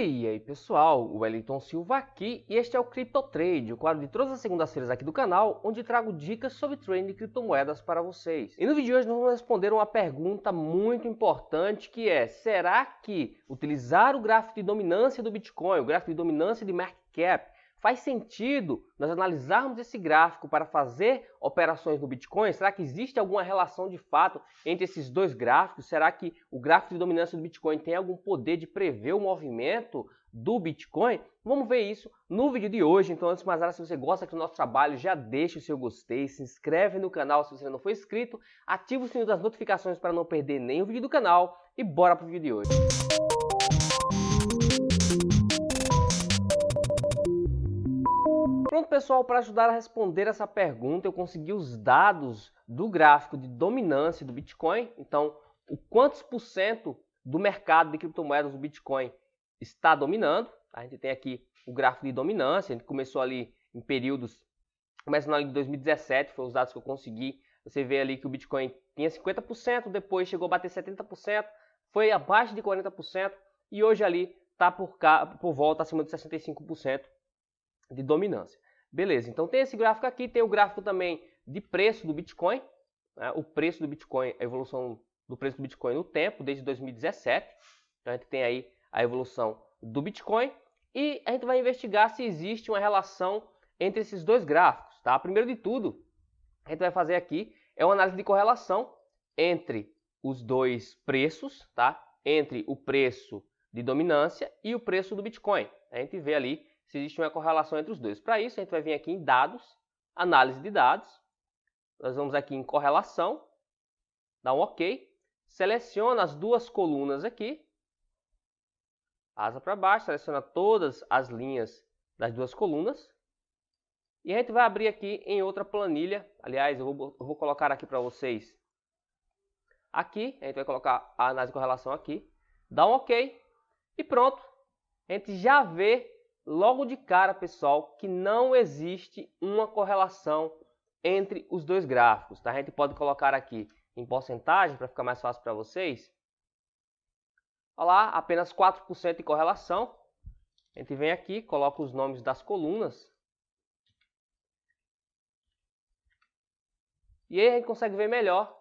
E aí pessoal, o Wellington Silva aqui e este é o CryptoTrade, o quadro de todas as segundas-feiras aqui do canal, onde trago dicas sobre trading de criptomoedas para vocês. E no vídeo de hoje nós vamos responder uma pergunta muito importante que é: será que utilizar o gráfico de dominância do Bitcoin, o gráfico de dominância de market cap, faz sentido nós analisarmos esse gráfico para fazer operações no Bitcoin? Será que existe alguma relação de fato entre esses dois gráficos? Será que o gráfico de dominância do Bitcoin tem algum poder de prever o movimento do Bitcoin? Vamos ver isso no vídeo de hoje. Então, antes de mais nada, se você gosta aqui do nosso trabalho, já deixa o seu gostei, se inscreve no canal se você ainda não for inscrito, ativa o sininho das notificações para não perder nenhum vídeo do canal e bora pro vídeo de hoje. Pronto, pessoal, para ajudar a responder essa pergunta, eu consegui os dados do gráfico de dominância do Bitcoin. Então, o quantos por cento do mercado de criptomoedas do Bitcoin está dominando. A gente tem aqui o gráfico de dominância, a gente começou ali em períodos, começando ali de 2017, foi os dados que eu consegui. Você vê ali que o Bitcoin tinha 50%, depois chegou a bater 70%, foi abaixo de 40% e hoje ali está por volta acima de 65% de dominância. Beleza, então tem esse gráfico aqui, tem o gráfico também de preço do Bitcoin, né? O preço do Bitcoin, a evolução do preço do Bitcoin no tempo, desde 2017. Então a gente tem aí a evolução do Bitcoin e a gente vai investigar se existe uma relação entre esses dois gráficos, tá? Primeiro de tudo, a gente vai fazer aqui é uma análise de correlação entre os dois preços, tá? Entre o preço de dominância e o preço do Bitcoin. A gente vê ali se existe uma correlação entre os dois. Para isso, a gente vai vir aqui em dados, análise de dados. Nós vamos aqui em correlação, dá um OK, seleciona as duas colunas aqui, asa para baixo, seleciona todas as linhas das duas colunas. E a gente vai abrir aqui em outra planilha. Aliás, eu vou colocar aqui para vocês. Aqui, a gente vai colocar a análise de correlação aqui, dá um OK e pronto. A gente já vê logo de cara, pessoal, que não existe uma correlação entre os dois gráficos. Tá? A gente pode colocar aqui em porcentagem para ficar mais fácil para vocês. Olha lá, apenas 4% de correlação. A gente vem aqui, coloca os nomes das colunas. E aí a gente consegue ver melhor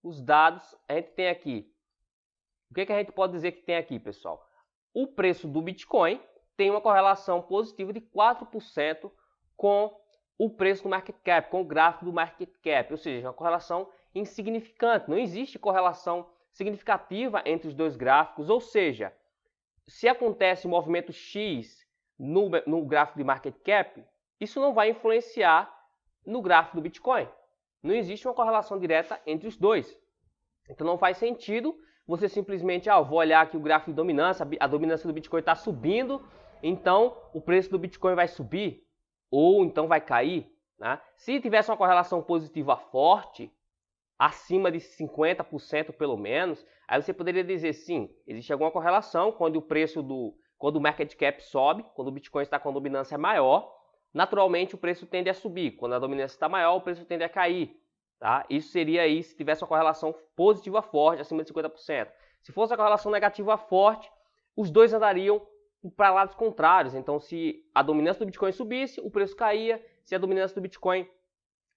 os dados. A gente tem aqui. O que a gente pode dizer que tem aqui, pessoal? O preço do Bitcoin tem uma correlação positiva de 4% com o preço do market cap, com o gráfico do market cap, ou seja, uma correlação insignificante. Não existe correlação significativa entre os dois gráficos, ou seja, se acontece um movimento X no gráfico de market cap, isso não vai influenciar no gráfico do Bitcoin. Não existe uma correlação direta entre os dois. Então não faz sentido você simplesmente, vou olhar aqui o gráfico de dominância, a dominância do Bitcoin está subindo, então o preço do Bitcoin vai subir ou então vai cair. Né? Se tivesse uma correlação positiva forte, acima de 50% pelo menos, aí você poderia dizer sim, existe alguma correlação quando o market cap sobe, quando o Bitcoin está com a dominância maior, naturalmente o preço tende a subir. Quando a dominância está maior, o preço tende a cair. Tá? Isso seria aí se tivesse uma correlação positiva forte, acima de 50%. Se fosse uma correlação negativa forte, os dois andariam para lados contrários. Então, se a dominância do Bitcoin subisse, o preço caía. Se a dominância do Bitcoin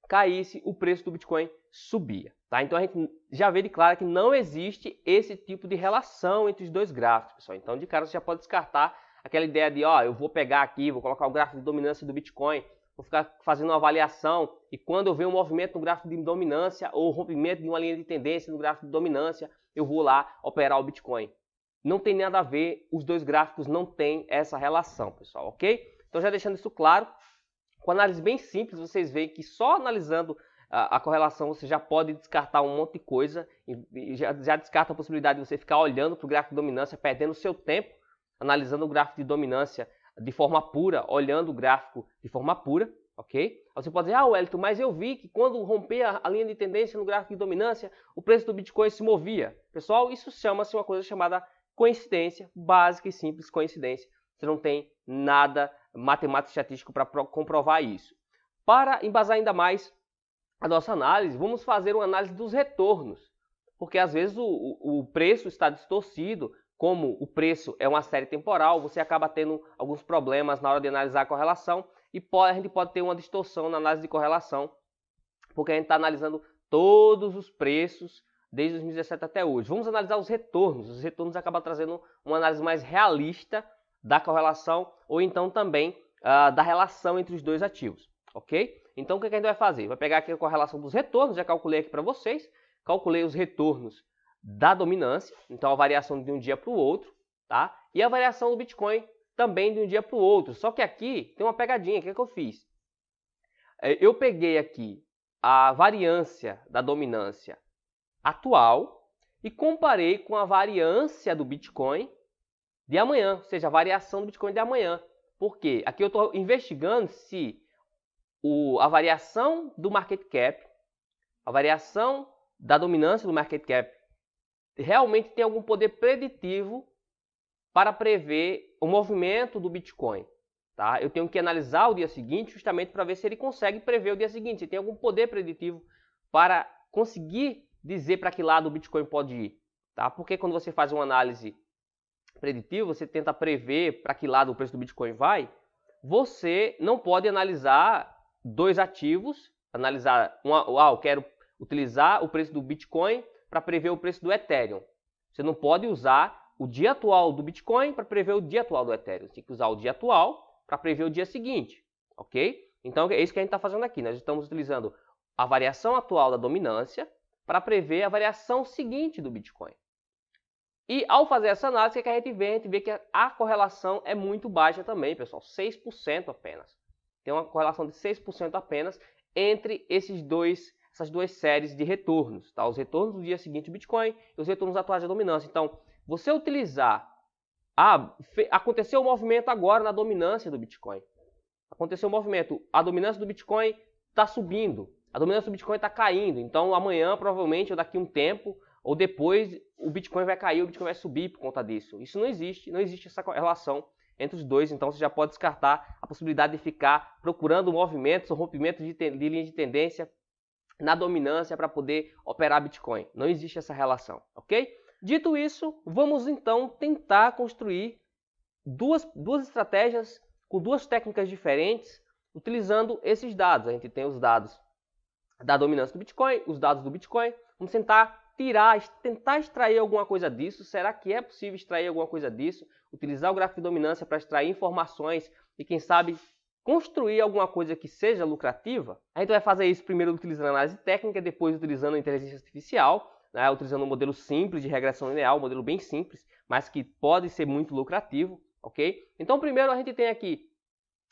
caísse, o preço do Bitcoin subia. Tá? Então, a gente já vê de claro que não existe esse tipo de relação entre os dois gráficos, pessoal. Então, de cara, você já pode descartar aquela ideia de, eu vou pegar aqui, vou colocar o gráfico de dominância do Bitcoin, vou ficar fazendo uma avaliação e quando eu ver um movimento no gráfico de dominância ou rompimento de uma linha de tendência no gráfico de dominância, eu vou lá operar o Bitcoin. Não tem nada a ver, os dois gráficos não têm essa relação, pessoal, ok? Então já deixando isso claro, com análise bem simples, vocês veem que só analisando a correlação você já pode descartar um monte de coisa e já descarta a possibilidade de você ficar olhando para o gráfico de dominância, perdendo seu tempo, analisando o gráfico de dominância de forma pura, olhando o gráfico de forma pura, ok? Aí você pode dizer, Wellington, mas eu vi que quando romper a linha de tendência no gráfico de dominância, o preço do Bitcoin se movia. Pessoal, isso chama-se uma coisa chamada coincidência, básica e simples coincidência. Você não tem nada matemático e estatístico para comprovar isso. Para embasar ainda mais a nossa análise, vamos fazer uma análise dos retornos. Porque às vezes o preço está distorcido como o preço é uma série temporal, você acaba tendo alguns problemas na hora de analisar a correlação e a gente pode ter uma distorção na análise de correlação, porque a gente está analisando todos os preços desde 2017 até hoje. Vamos analisar os retornos. Os retornos acabam trazendo uma análise mais realista da correlação ou então também da relação entre os dois ativos, ok? Então o que a gente vai fazer? Vai pegar aqui a correlação dos retornos, já calculei aqui para vocês, calculei os retornos da dominância, então a variação de um dia para o outro, tá? E a variação do Bitcoin também de um dia para o outro. Só que aqui tem uma pegadinha, o que eu fiz? Eu peguei aqui a variância da dominância atual e comparei com a variância do Bitcoin de amanhã, ou seja, a variação do Bitcoin de amanhã. Por quê? Aqui eu estou investigando se a variação do market cap, a variação da dominância do market cap realmente tem algum poder preditivo para prever o movimento do Bitcoin. Tá? Eu tenho que analisar o dia seguinte justamente para ver se ele consegue prever o dia seguinte, se tem algum poder preditivo para conseguir dizer para que lado o Bitcoin pode ir. Tá? Porque quando você faz uma análise preditiva, você tenta prever para que lado o preço do Bitcoin vai, você não pode analisar dois ativos, eu quero utilizar o preço do Bitcoin para prever o preço do Ethereum. Você não pode usar o dia atual do Bitcoin para prever o dia atual do Ethereum. Você tem que usar o dia atual para prever o dia seguinte, ok? Então é isso que a gente está fazendo aqui. Nós estamos utilizando a variação atual da dominância para prever a variação seguinte do Bitcoin. E ao fazer essa análise, o que a gente vê? A gente vê que a correlação é muito baixa também, pessoal, 6% apenas. Tem uma correlação de 6% apenas entre essas duas séries de retornos, tá? Os retornos do dia seguinte do Bitcoin e os retornos atuais da dominância. Então, você utilizar... aconteceu o movimento agora na dominância do Bitcoin. Aconteceu o movimento, a dominância do Bitcoin está subindo, a dominância do Bitcoin está caindo. Então, amanhã, provavelmente, ou daqui a um tempo, ou depois, o Bitcoin vai cair, o Bitcoin vai subir por conta disso. Isso não existe essa relação entre os dois, então você já pode descartar a possibilidade de ficar procurando movimentos ou rompimentos de linha de tendência na dominância para poder operar Bitcoin. Não existe essa relação, ok? Dito isso, vamos então tentar construir duas estratégias com duas técnicas diferentes, utilizando esses dados. A gente tem os dados da dominância do Bitcoin, os dados do Bitcoin. Vamos tentar extrair alguma coisa disso. Será que é possível extrair alguma coisa disso? Utilizar o gráfico de dominância para extrair informações e, quem sabe, construir alguma coisa que seja lucrativa? A gente vai fazer isso primeiro utilizando análise técnica, depois utilizando a inteligência artificial, né, utilizando um modelo simples de regressão linear, um modelo bem simples, mas que pode ser muito lucrativo, ok? Então, primeiro a gente tem aqui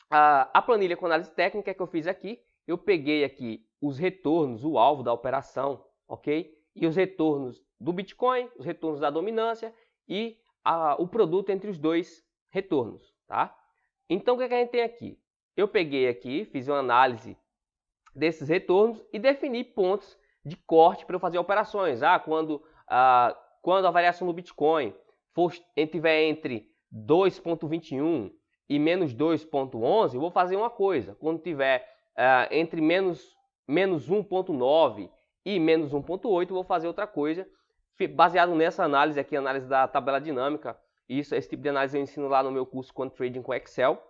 a planilha com análise técnica que eu fiz aqui. Eu peguei aqui os retornos, o alvo da operação, ok? E os retornos do Bitcoin, os retornos da dominância e o produto entre os dois retornos, tá? Então, o que a gente tem aqui? Eu peguei aqui, fiz uma análise desses retornos e defini pontos de corte para eu fazer operações. Quando a variação do Bitcoin estiver entre 2,21 e menos 2,11, eu vou fazer uma coisa. Quando tiver entre menos 1,9 e menos 1,8, eu vou fazer outra coisa. Baseado nessa análise aqui, análise da tabela dinâmica, esse tipo de análise eu ensino lá no meu curso Quant Trading com Excel.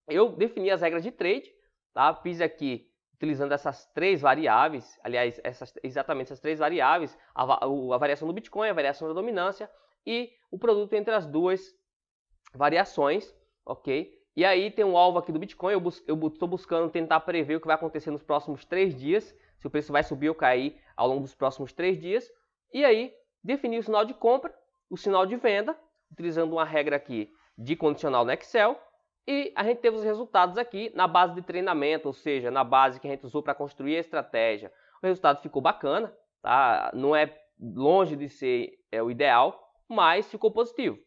Eu defini as regras de trade, tá? Fiz aqui utilizando essas três variáveis, aliás, exatamente essas três variáveis, a variação do Bitcoin, a variação da dominância e o produto entre as duas variações, ok? E aí tem um alvo aqui do Bitcoin, eu estou buscando tentar prever o que vai acontecer nos próximos 3 dias, se o preço vai subir ou cair ao longo dos próximos 3 dias. E aí, definir o sinal de compra, o sinal de venda, utilizando uma regra aqui de condicional no Excel. E a gente teve os resultados aqui na base de treinamento, ou seja, na base que a gente usou para construir a estratégia. O resultado ficou bacana, tá? Não é longe de ser o ideal, mas ficou positivo.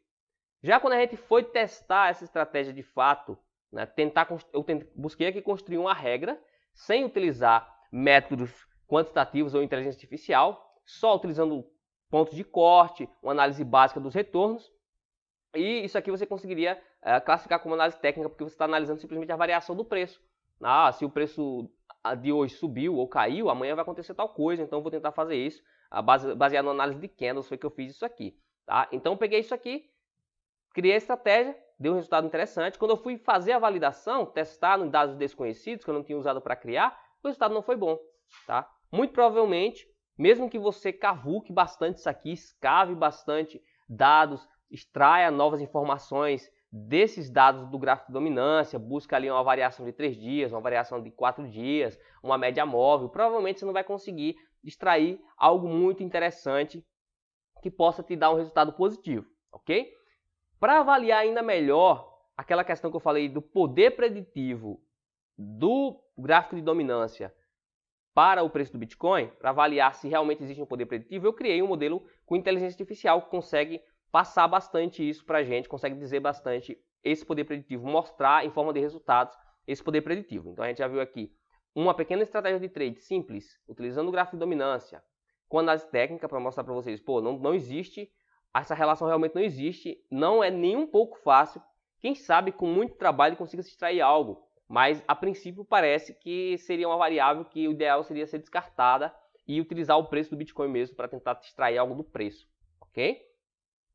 Já quando a gente foi testar essa estratégia de fato, né, busquei aqui construir uma regra sem utilizar métodos quantitativos ou inteligência artificial, só utilizando pontos de corte, uma análise básica dos retornos. E isso aqui você conseguiria classificar como análise técnica, porque você está analisando simplesmente a variação do preço. Se o preço de hoje subiu ou caiu, amanhã vai acontecer tal coisa, então eu vou tentar fazer isso. Baseado na análise de candles foi que eu fiz isso aqui. Tá? Então eu peguei isso aqui, criei a estratégia, deu um resultado interessante. Quando eu fui fazer a validação, testar em dados desconhecidos, que eu não tinha usado para criar, o resultado não foi bom. Tá? Muito provavelmente, mesmo que você cavuque bastante isso aqui, escave bastante dados, extraia novas informações desses dados do gráfico de dominância, busca ali uma variação de 3 dias, uma variação de 4 dias, uma média móvel, provavelmente você não vai conseguir extrair algo muito interessante que possa te dar um resultado positivo, ok? Para avaliar ainda melhor aquela questão que eu falei do poder preditivo do gráfico de dominância para o preço do Bitcoin, para avaliar se realmente existe um poder preditivo, eu criei um modelo com inteligência artificial que consegue passar bastante isso para a gente, consegue dizer bastante esse poder preditivo, mostrar em forma de resultados esse poder preditivo. Então a gente já viu aqui uma pequena estratégia de trade simples, utilizando o gráfico de dominância, com análise técnica para mostrar para vocês, pô, não existe, essa relação realmente não existe, não é nem um pouco fácil, quem sabe com muito trabalho consiga se extrair algo, mas a princípio parece que seria uma variável que o ideal seria ser descartada e utilizar o preço do Bitcoin mesmo para tentar extrair algo do preço, ok?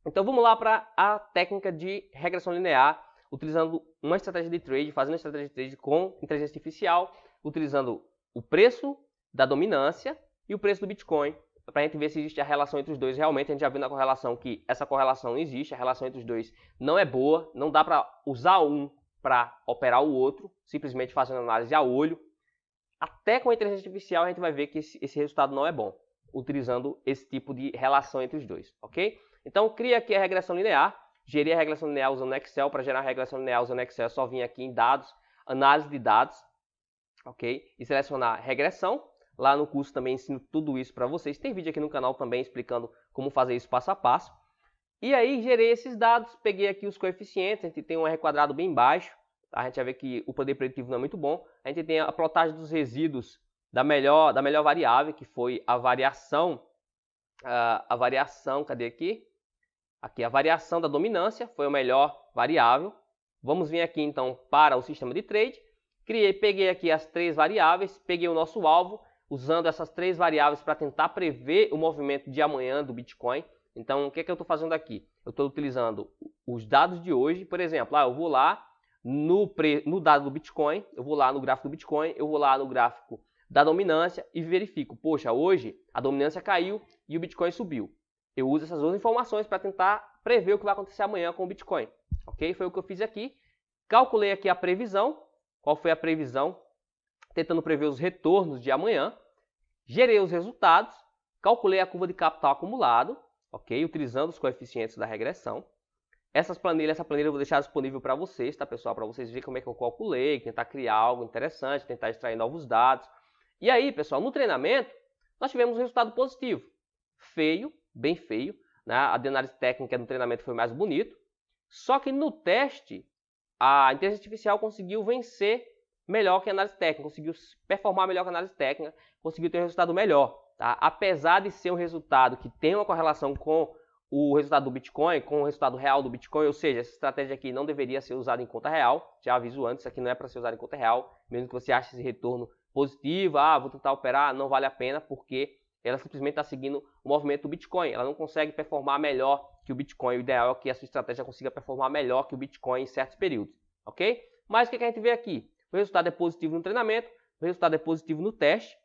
Então vamos lá para a técnica de regressão linear, utilizando uma estratégia de trade, fazendo a estratégia de trade com inteligência artificial, utilizando o preço da dominância e o preço do Bitcoin, para a gente ver se existe a relação entre os dois. Realmente a gente já viu na correlação que essa correlação não existe, a relação entre os dois não é boa, não dá para usar um para operar o outro, simplesmente fazendo análise a olho. Até com a inteligência artificial a gente vai ver que esse resultado não é bom, utilizando esse tipo de relação entre os dois, ok? Então, cria aqui a regressão linear, gerir a regressão linear usando Excel. Para gerar a regressão linear usando Excel é só vir aqui em dados, análise de dados, ok? E selecionar regressão. Lá no curso também ensino tudo isso para vocês. Tem vídeo aqui no canal também explicando como fazer isso passo a passo. E aí, gerei esses dados, peguei aqui os coeficientes, a gente tem um R quadrado bem baixo, tá? A gente vai ver que o poder preditivo não é muito bom. A gente tem a plotagem dos resíduos da melhor variável, que foi a variação, cadê aqui? Aqui, a variação da dominância foi a melhor variável. Vamos vir aqui, então, para o sistema de trade. Peguei aqui as 3 variáveis, peguei o nosso alvo, usando essas 3 variáveis para tentar prever o movimento de amanhã do Bitcoin. Então, o que eu estou fazendo aqui? Eu estou utilizando os dados de hoje, por exemplo, eu vou lá no dado do Bitcoin, eu vou lá no gráfico do Bitcoin, eu vou lá no gráfico da dominância e verifico, poxa, hoje a dominância caiu e o Bitcoin subiu. Eu uso essas 2 informações para tentar prever o que vai acontecer amanhã com o Bitcoin. Ok? Foi o que eu fiz aqui. Calculei aqui a previsão. Qual foi a previsão? Tentando prever os retornos de amanhã. Gerei os resultados. Calculei a curva de capital acumulado. Ok? Utilizando os coeficientes da regressão. Essa planilha eu vou deixar disponível para vocês, tá, pessoal? Para vocês verem como é que eu calculei, tentar criar algo interessante, tentar extrair novos dados. E aí, pessoal, no treinamento, nós tivemos um resultado positivo. Feio, bem feio, né? A de análise técnica no treinamento foi mais bonito. Só que no teste, a inteligência artificial conseguiu vencer melhor que a análise técnica, conseguiu performar melhor que a análise técnica, conseguiu ter um resultado melhor. Tá? Apesar de ser um resultado que tem uma correlação com o resultado do Bitcoin, com o resultado real do Bitcoin, ou seja, essa estratégia aqui não deveria ser usada em conta real. Já aviso antes, isso aqui não é para ser usado em conta real, mesmo que você ache esse retorno positivo, vou tentar operar, não vale a pena, porque ela simplesmente está seguindo o movimento do Bitcoin. Ela não consegue performar melhor que o Bitcoin. O ideal é que a sua estratégia consiga performar melhor que o Bitcoin em certos períodos, ok? Mas o que a gente vê aqui? O resultado é positivo no treinamento, o resultado é positivo no teste.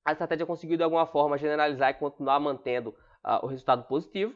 A estratégia conseguiu de alguma forma generalizar e continuar mantendo o resultado positivo,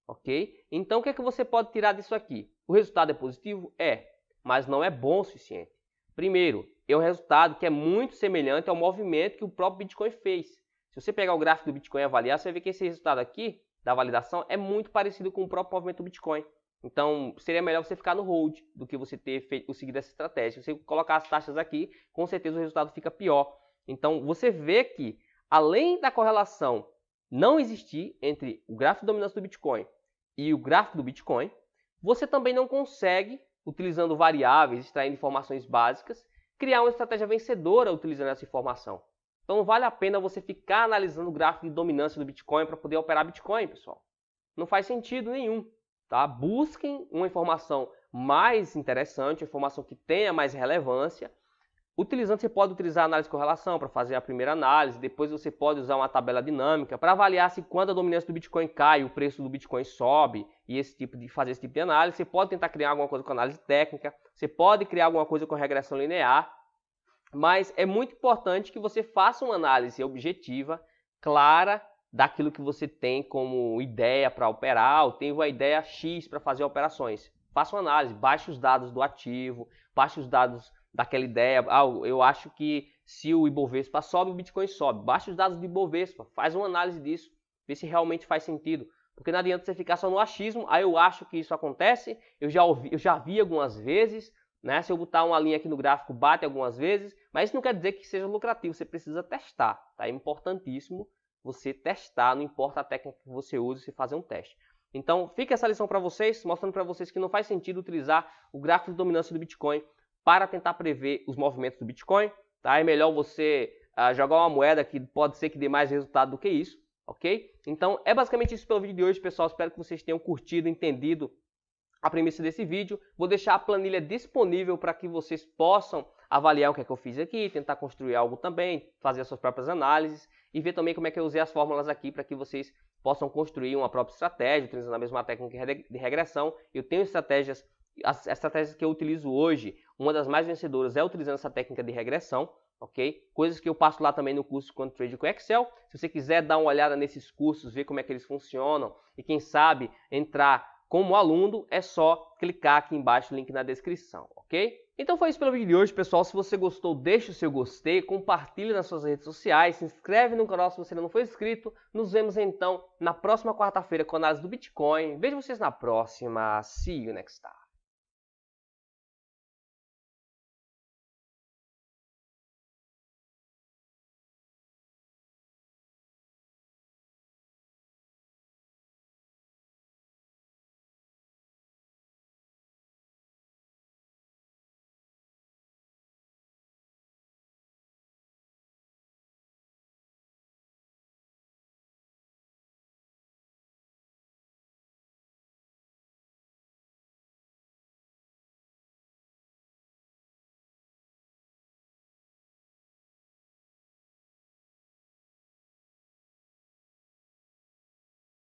ok? Então o que você pode tirar disso aqui? O resultado é positivo? É, mas não é bom o suficiente. Primeiro, é um resultado que é muito semelhante ao movimento que o próprio Bitcoin fez. Se você pegar o gráfico do Bitcoin e avaliar, você vai ver que esse resultado aqui, da validação, é muito parecido com o próprio movimento do Bitcoin. Então, seria melhor você ficar no hold do que você ter seguido essa estratégia. Se você colocar as taxas aqui, com certeza o resultado fica pior. Então, você vê que, além da correlação não existir entre o gráfico de dominância do Bitcoin e o gráfico do Bitcoin, você também não consegue, utilizando variáveis, extraindo informações básicas, criar uma estratégia vencedora utilizando essa informação. Então não vale a pena você ficar analisando o gráfico de dominância do Bitcoin para poder operar Bitcoin, pessoal. Não faz sentido nenhum. Tá? Busquem uma informação mais interessante, uma informação que tenha mais relevância. Utilizando, você pode utilizar a análise de correlação para fazer a primeira análise, depois você pode usar uma tabela dinâmica para avaliar se quando a dominância do Bitcoin cai, o preço do Bitcoin sobe, e fazer esse tipo de análise. Você pode tentar criar alguma coisa com análise técnica, você pode criar alguma coisa com regressão linear, mas é muito importante que você faça uma análise objetiva, clara, daquilo que você tem como ideia para operar, ou tem uma ideia X para fazer operações. Faça uma análise, baixe os dados do ativo, baixe os dados daquela ideia. Eu acho que se o Ibovespa sobe, o Bitcoin sobe. Baixe os dados do Ibovespa, faz uma análise disso, vê se realmente faz sentido. Porque não adianta você ficar só no achismo, eu acho que isso acontece, eu já vi algumas vezes, né? Se eu botar uma linha aqui no gráfico, bate algumas vezes, mas isso não quer dizer que seja lucrativo, você precisa testar, tá? É importantíssimo você testar, não importa a técnica que você use, você fazer um teste. Então, fica essa lição para vocês, mostrando para vocês que não faz sentido utilizar o gráfico de dominância do Bitcoin para tentar prever os movimentos do Bitcoin, tá? É melhor você jogar uma moeda que pode ser que dê mais resultado do que isso, ok? Então, é basicamente isso pelo vídeo de hoje, pessoal. Espero que vocês tenham curtido, entendido a premissa desse vídeo. Vou deixar a planilha disponível para que vocês possam avaliar o que é que eu fiz aqui, tentar construir algo também, fazer as suas próprias análises e ver também como é que eu usei as fórmulas aqui para que vocês possam construir uma própria estratégia, utilizando a mesma técnica de regressão. Eu tenho estratégias, as estratégias que eu utilizo hoje, uma das mais vencedoras é utilizando essa técnica de regressão, ok? Coisas que eu passo lá também no curso Quant Trade com Excel. Se você quiser dar uma olhada nesses cursos, ver como é que eles funcionam e quem sabe entrar como aluno, é só clicar aqui embaixo, link na descrição, ok? Então foi isso pelo vídeo de hoje, pessoal. Se você gostou, deixe o seu gostei, compartilhe nas suas redes sociais, se inscreve no canal se você ainda não for inscrito. Nos vemos então na próxima quarta-feira com a análise do Bitcoin. Vejo vocês na próxima. See you next time.